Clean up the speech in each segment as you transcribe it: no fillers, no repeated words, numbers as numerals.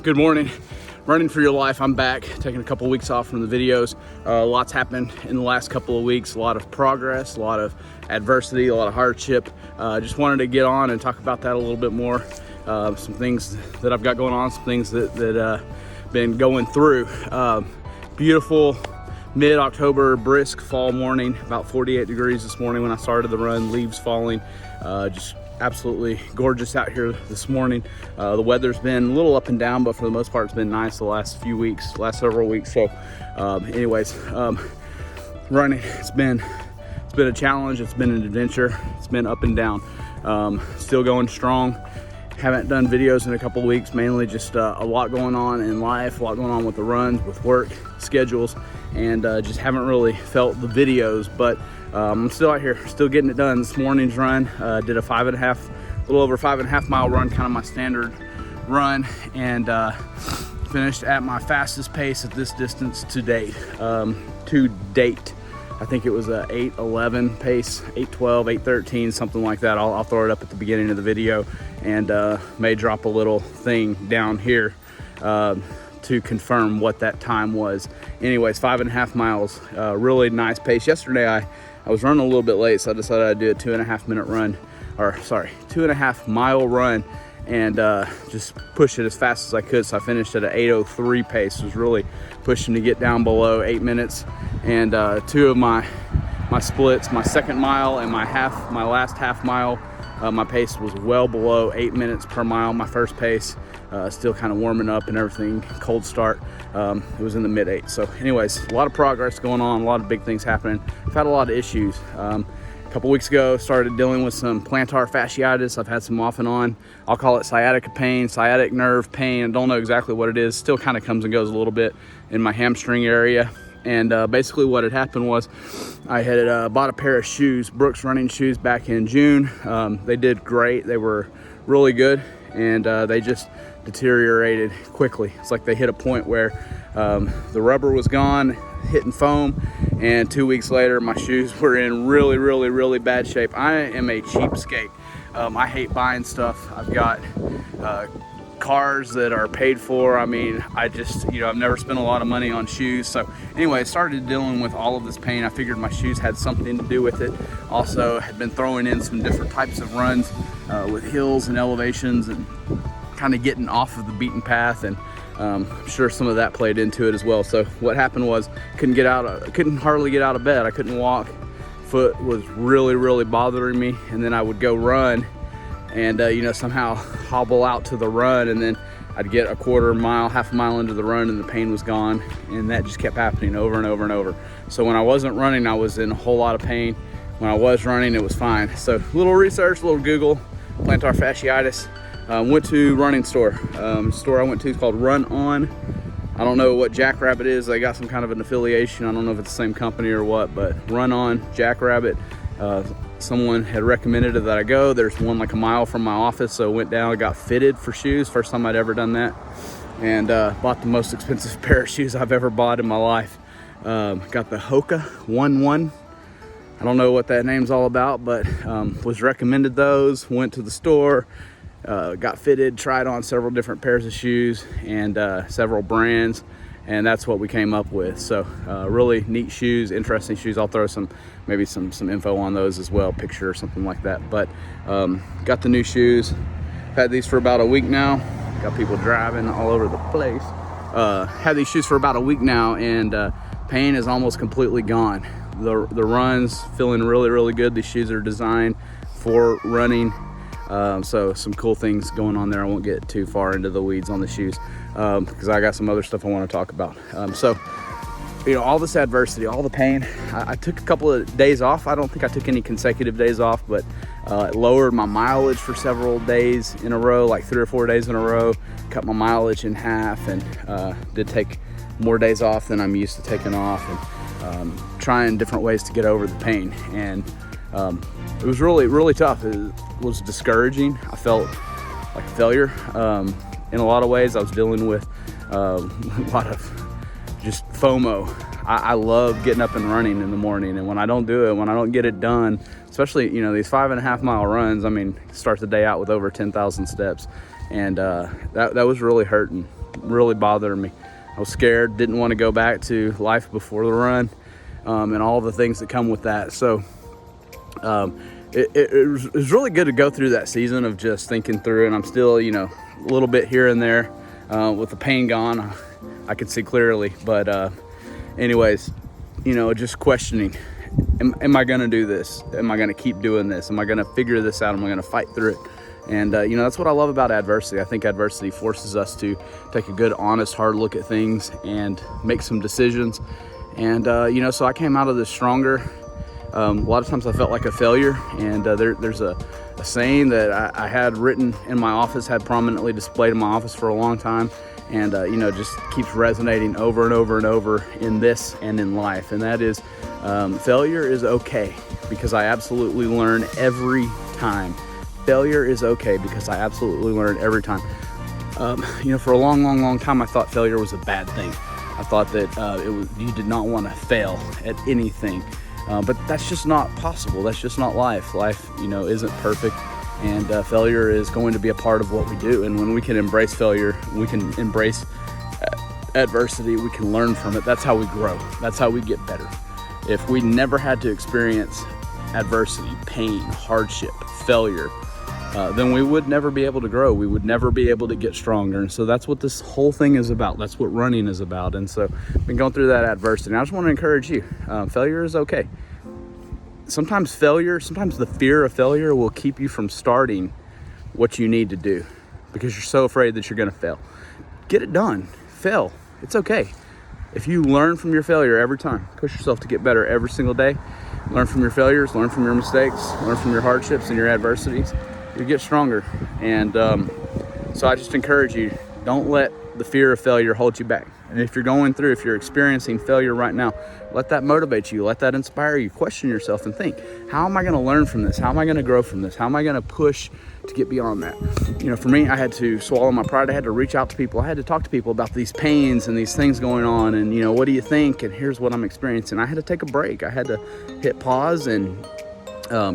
Good morning. Running for your life. I'm back, taking a couple of weeks off from the videos. Lots happened in the last couple of weeks. A lot of progress, a lot of adversity, a lot of hardship. Just wanted to get on and talk about that a little bit more. Some things that I've got going on, some things that been going through. Beautiful mid-October brisk fall morning, about 48 degrees this morning when I started the run, leaves falling. Just absolutely gorgeous out here this morning. The weather's been a little up and down, but for the most part it's been nice the last few weeks, last several weeks. So running, it's been a challenge, it's been an adventure, it's been up and down. Still going strong. Haven't done videos in a couple of weeks, mainly just a lot going on in life, a lot going on with the runs, with work, schedules, and just haven't really felt the videos, but I'm still out here, still getting it done. This morning's run, did a little over 5.5 mile run, kind of my standard run, and finished at my fastest pace at this distance to date. I think it was a 8:11 pace, 8:12, 8:13, something like that. I'll throw it up at the beginning of the video, and may drop a little thing down here to confirm what that time was. Anyways, 5.5 miles, really nice pace. Yesterday I was running a little bit late, so I decided I'd do a 2.5 mile run, and just push it as fast as I could. So I finished at an 8:03 pace. Was really pushing to get down below 8 minutes. And two of my splits, my second mile and my last half mile, my pace was well below 8 minutes per mile. My first pace, still kind of warming up and everything, cold start. It was in the mid-8s. So anyways, a lot of progress going on, a lot of big things happening. I've had a lot of issues. A couple weeks ago, started dealing with some plantar fasciitis. I've had some off and on. I'll call it sciatica pain, sciatic nerve pain. I don't know exactly what it is. Still kind of comes and goes a little bit in my hamstring area. And basically what had happened was I had bought a pair of shoes, Brooks running shoes, back in June. They did great. They were really good, and they just deteriorated quickly. It's like they hit a point where the rubber was gone, hitting foam, and 2 weeks later my shoes were in really bad shape. I am a cheapskate. I hate buying stuff. I've got cars that are paid for. I mean, I've never spent a lot of money on shoes. So anyway, I started dealing with all of this pain. I figured my shoes had something to do with it. Also had been throwing in some different types of runs with hills and elevations and kind of getting off of the beaten path, and I'm sure some of that played into it as well. So what happened was couldn't hardly get out of bed. I couldn't walk. Foot was really bothering me, and then I would go run and somehow hobble out to the run, and then I'd get a quarter mile, half a mile into the run, and the pain was gone. And that just kept happening over and over. So when I wasn't running, I was in a whole lot of pain. When I was running, it was fine. So a little research, a little Google, plantar fasciitis. Went to running store. Store I went to is called Run On. I don't know what Jackrabbit is. They got some kind of an affiliation. I don't know if it's the same company or what, but Run On, Jackrabbit. Someone had recommended that I go. There's one like a mile from my office, so I went down, I got fitted for shoes. First time I'd ever done that, and bought the most expensive pair of shoes I've ever bought in my life. Got the Hoka 1-1. I don't know what that name's all about, but was recommended those. Went to the store, got fitted, tried on several different pairs of shoes and several brands, and that's what we came up with. So really neat shoes, interesting shoes. I'll throw maybe some info on those as well, picture or something like that. But got the new shoes. Had these for about a week now. Got people driving all over the place. Had these shoes for about a week now, and pain is almost completely gone. The runs feeling really good. These shoes are designed for running. So some cool things going on there. I won't get too far into the weeds on the shoes because I got some other stuff I want to talk about. So all this adversity, all the pain, I took a couple of days off. I don't think I took any consecutive days off, but it lowered my mileage for several days in a row, like 3 or 4 days in a row, cut my mileage in half, and did take more days off than I'm used to taking off, and trying different ways to get over the pain. And it was really tough. It was discouraging. I felt like a failure in a lot of ways. I was dealing with a lot of just FOMO. I love getting up and running in the morning, and when I don't do it, when I don't get it done, especially these 5.5 mile runs, I mean, start the day out with over 10,000 steps, and that was really hurting. really bothering me. I was scared, didn't want to go back to life before the run, and all the things that come with that. So it was really good to go through that season of just thinking through, and I'm still, you know, a little bit here and there with the pain gone. I can see clearly, but anyways, you know, just questioning, am I gonna do this? Am I gonna keep doing this? Am I gonna figure this out? Am I gonna fight through it? And you know, that's what I love about adversity. I think adversity forces us to take a good, honest, hard look at things and make some decisions. And you know, so I came out of this stronger. A lot of times I felt like a failure, and there's a saying that I had written in my office, had prominently displayed in my office for a long time, and you know, just keeps resonating over and over and over in this and in life. And that is, failure is okay, because I absolutely learn every time. Failure is okay because I absolutely learn every time. You know, for a long time, I thought failure was a bad thing. I thought that you did not want to fail at anything. But that's just not possible. That's just not life. Life, you know, isn't perfect, and failure is going to be a part of what we do. And when we can embrace failure, we can embrace adversity, we can learn from it. That's how we grow. That's how we get better. If we never had to experience adversity, pain, hardship, failure, then we would never be able to grow. We would never be able to get stronger. And so that's what this whole thing is about. That's what running is about. And so I've been going through that adversity. And I just want to encourage you, failure is okay. Sometimes the fear of failure will keep you from starting what you need to do because you're so afraid that you're going to fail. Get it done. Fail. It's okay. If you learn from your failure every time, push yourself to get better every single day, learn from your failures, learn from your mistakes, learn from your hardships and your adversities, you get stronger. And so I just encourage you, don't let the fear of failure hold you back. And if you're experiencing failure right now, let that motivate you, let that inspire you. Question yourself and think, how am I going to learn from this? How am I going to grow from this? How am I going to push to get beyond that? You know, for me, I had to swallow my pride. I had to reach out to people. I had to talk to people about these pains and these things going on. And, you know, what do you think? And here's what I'm experiencing. I had to take a break. I had to hit pause and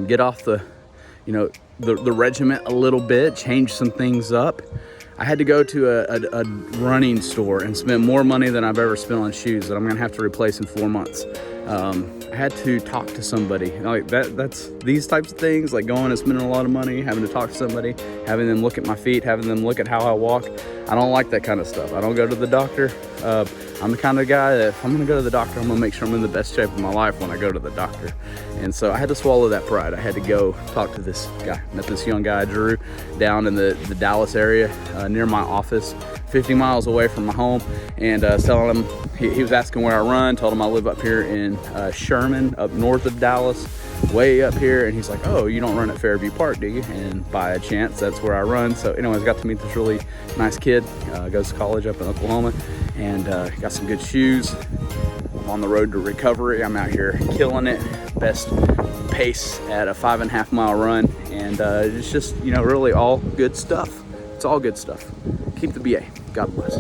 get off the regiment a little bit, change some things up. I had to go to a running store and spend more money than I've ever spent on shoes that I'm gonna have to replace in 4 months. I had to talk to somebody. Like that's these types of things, like going and spending a lot of money, having to talk to somebody, having them look at my feet, having them look at how I walk. I don't like that kind of stuff. I don't go to the doctor. I'm the kind of guy that if I'm gonna go to the doctor, I'm gonna make sure I'm in the best shape of my life when I go to the doctor. And so I had to swallow that pride. I had to go talk to this guy. Met this young guy, Drew, down in the Dallas area near my office, 50 miles away from my home, and telling him, he was asking where I run, told him I live up here in Sherman, up north of Dallas, way up here. And he's like, oh, you don't run at Fairview Park, do you? And by a chance, that's where I run. So anyways, got to meet this really nice kid, goes to college up in Oklahoma, and got some good shoes. I'm on the road to recovery. I'm out here killing it, best pace at a 5.5 mile run. And it's just, you know, really all good stuff. It's all good stuff. Keep the BA. God bless.